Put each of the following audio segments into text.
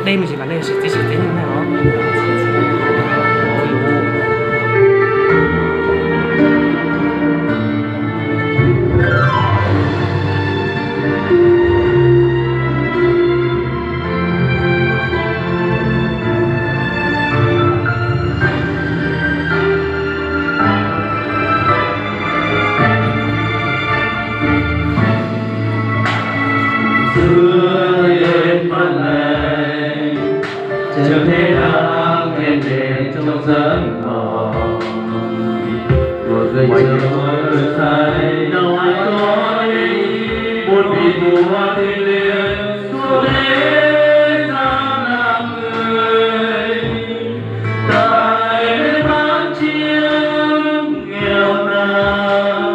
đây mình chỉ vấn đề chỉ như thế nào đó. Chờ thế đang em đêm trong giấc mộng, một người chờ say đâu ai có ý, một vị mùa thiên liêng xuống thế gian làm người. Tại nơi bán chiếc nghèo nàn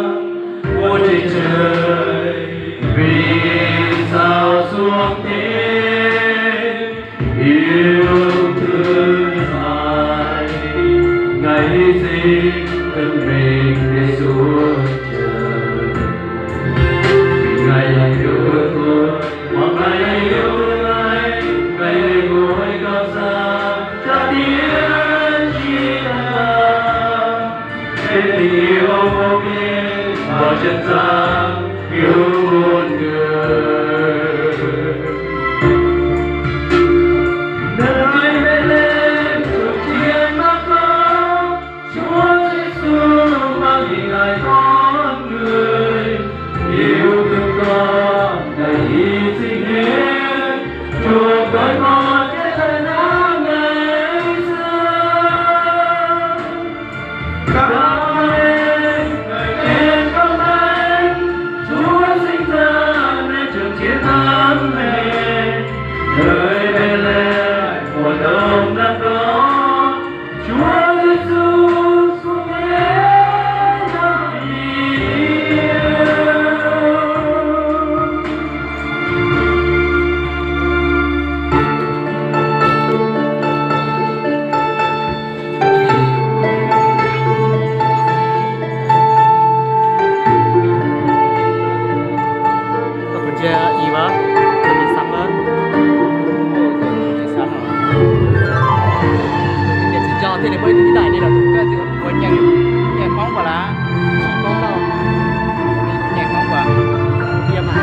của trên trời, vì sao xuống thế yêu thương dài ngày sinh thân mình để xuống trời. Vì ngày yêu tôi hoặc ngày yêu anh, ngày ngồi cao xa cha tiếng chi là để tình yêu vô biên vào chân gian yêu muôn người. Yêu thương con đầy hy sinh hết, chuộc đời con cái thời gian ngày xưa. Cảm ơn người tên công anh, Chúa sinh ra nên trường chiến thắng này. Đời bên lẽ của đông đã có Chúa Giêsu xuống thế gian yêu. Iva, lebih sama. Dia sejauh ini boleh tidak ini lah tu kan buat yang mau pula, mau tau, yang mau pula, dia mah,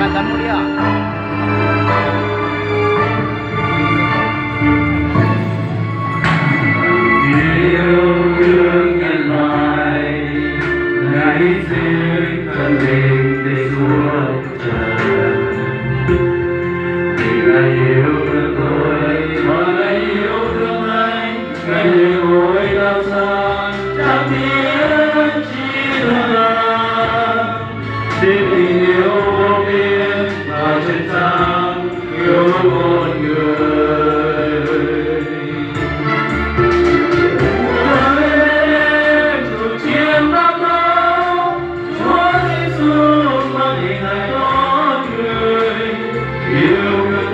kata mulia. Yêu thương nhân loại, ngày sinh thân mình để xuống trời. Vì ngày yêu thương tôi và ngày yêu thương anh, ngày ngồi cao xa chẳng biết chi là để tình yêu vô biên vào trên gian yêu một người. Yêu thương